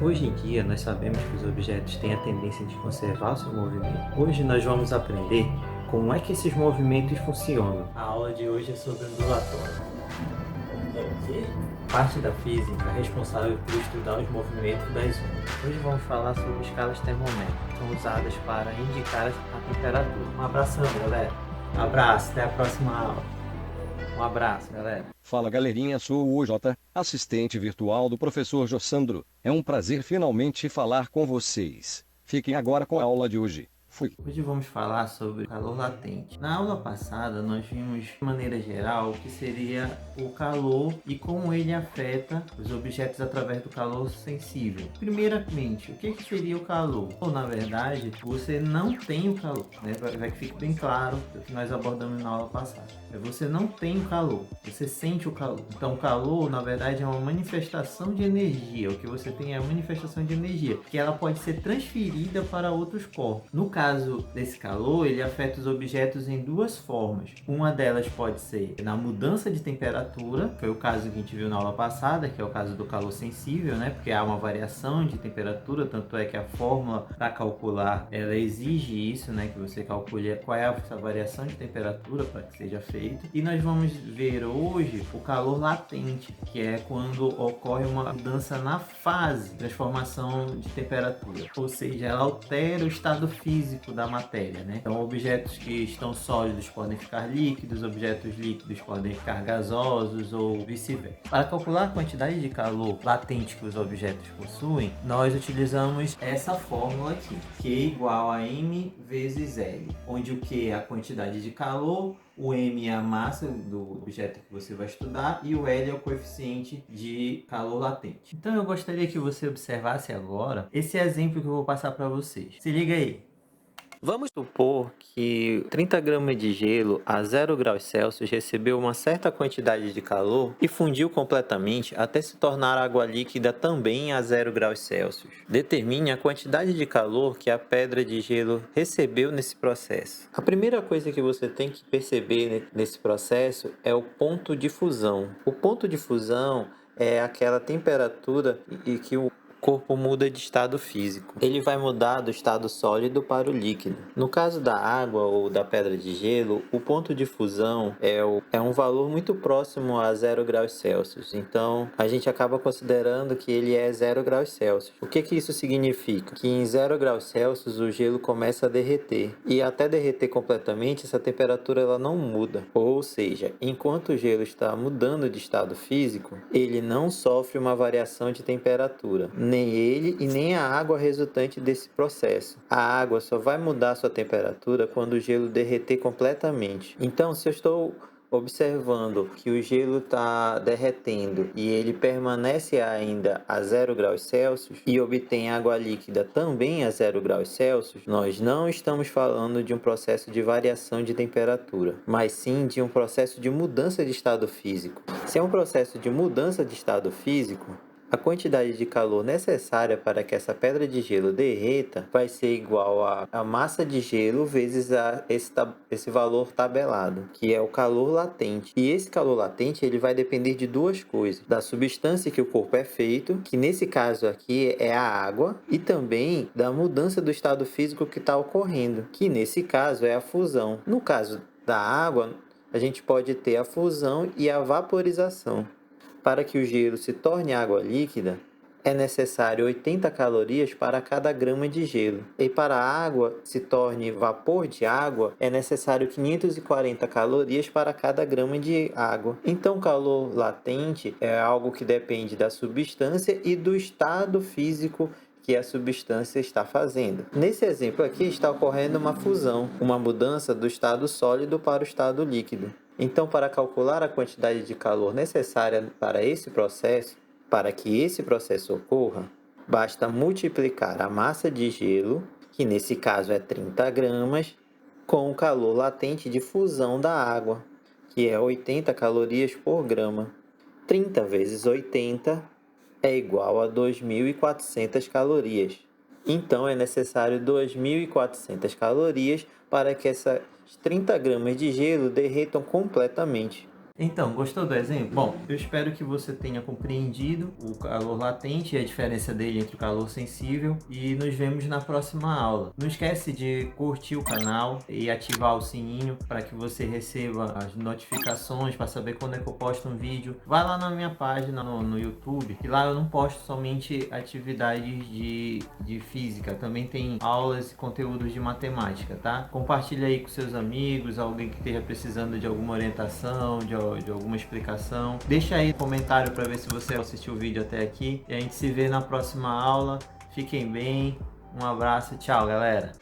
Hoje em dia, nós sabemos que os objetos têm a tendência de conservar o seu movimento. Hoje nós vamos aprender como é que esses movimentos funcionam. A aula de hoje é sobre ondulatório. Parte da física é responsável por estudar os movimentos das ondas. Hoje vamos falar sobre escalas termômetras, que são usadas para indicar a temperatura. Um abração, galera. Abraço, até a próxima aula. Um abraço, galera. Fala galerinha, sou o OJ, assistente virtual do professor Jossandro. É um prazer finalmente falar com vocês. Fiquem agora com a aula de hoje. Fui. Hoje vamos falar sobre calor latente. Na aula passada, nós vimos de maneira geral o que seria o calor e como ele afeta os objetos através do calor sensível. Primeiramente, o que seria o calor? Ou, na verdade, você não tem o calor, né? Vai que fique bem claro o que nós abordamos na aula passada. Você não tem o calor, você sente o calor. Então, o calor, na verdade, é uma manifestação de energia. O que você tem é a manifestação de energia, que ela pode ser transferida para outros corpos. No caso desse calor, ele afeta os objetos em duas formas. Uma delas pode ser na mudança de temperatura, foi o caso que a gente viu na aula passada, que é o caso do calor sensível, né? Porque há uma variação de temperatura, tanto é que a fórmula para calcular, ela exige isso, né? Que você calcule qual é essa variação de temperatura para que seja feito. E nós vamos ver hoje o calor latente, que é quando ocorre uma mudança na fase, transformação de temperatura, ou seja, ela altera o estado físico da matéria, né? Então, objetos que estão sólidos podem ficar líquidos, objetos líquidos podem ficar gasosos ou vice-versa. Para calcular a quantidade de calor latente que os objetos possuem, nós utilizamos essa fórmula aqui, Q igual a M vezes L, onde o Q é a quantidade de calor, o M é a massa do objeto que você vai estudar e o L é o coeficiente de calor latente. Então eu gostaria que você observasse agora esse exemplo que eu vou passar para vocês. Se liga aí. Vamos supor que 30 gramas de gelo a 0 graus Celsius recebeu uma certa quantidade de calor e fundiu completamente até se tornar água líquida também a 0 graus Celsius. Determine a quantidade de calor que a pedra de gelo recebeu nesse processo. A primeira coisa que você tem que perceber nesse processo é o ponto de fusão. O ponto de fusão é aquela temperatura em que o corpo muda de estado físico. Ele vai mudar do estado sólido para o líquido. No caso da água ou da pedra de gelo, o ponto de fusão é um valor muito próximo a 0 graus Celsius. Então, a gente acaba considerando que ele é 0 graus Celsius. O que isso significa? Que em 0 graus Celsius o gelo começa a derreter. E até derreter completamente, essa temperatura ela não muda. Ou seja, enquanto o gelo está mudando de estado físico, ele não sofre uma variação de temperatura. Nem ele e nem a água resultante desse processo. A água só vai mudar sua temperatura quando o gelo derreter completamente. Então, se eu estou observando que o gelo está derretendo e ele permanece ainda a 0 graus Celsius e obtém água líquida também a 0 graus Celsius, nós não estamos falando de um processo de variação de temperatura, mas sim de um processo de mudança de estado físico. Se é um processo de mudança de estado físico, a quantidade de calor necessária para que essa pedra de gelo derreta vai ser igual a massa de gelo vezes esse valor tabelado, que é o calor latente. E esse calor latente ele vai depender de duas coisas: da substância que o corpo é feito, que nesse caso aqui é a água, e também da mudança do estado físico que está ocorrendo, que nesse caso é a fusão. No caso da água, a gente pode ter a fusão e a vaporização. Para que o gelo se torne água líquida, é necessário 80 calorias para cada grama de gelo. E para a água se torne vapor de água, é necessário 540 calorias para cada grama de água. Então, calor latente é algo que depende da substância e do estado físico que a substância está fazendo. Nesse exemplo aqui está ocorrendo uma fusão, uma mudança do estado sólido para o estado líquido. Então, para calcular a quantidade de calor necessária para esse processo, para que esse processo ocorra, basta multiplicar a massa de gelo, que nesse caso é 30 gramas, com o calor latente de fusão da água, que é 80 calorias por grama. 30 vezes 80 é igual a 2.400 calorias. Então, é necessário 2.400 calorias para que essas 30 gramas de gelo derretam completamente. Então, gostou do exemplo? Bom, eu espero que você tenha compreendido o calor latente e a diferença dele entre o calor sensível, e nos vemos na próxima aula. Não esquece de curtir o canal e ativar o sininho para que você receba as notificações para saber quando é que eu posto um vídeo. Vai lá na minha página no YouTube, que lá eu não posto somente atividades de física, também tem aulas e conteúdos de matemática, tá? Compartilha aí com seus amigos, alguém que esteja precisando de alguma orientação, de alguma explicação. Deixa aí um comentário para ver se você assistiu o vídeo até aqui. E a gente se vê na próxima aula. Fiquem bem. Um abraço. Tchau, galera.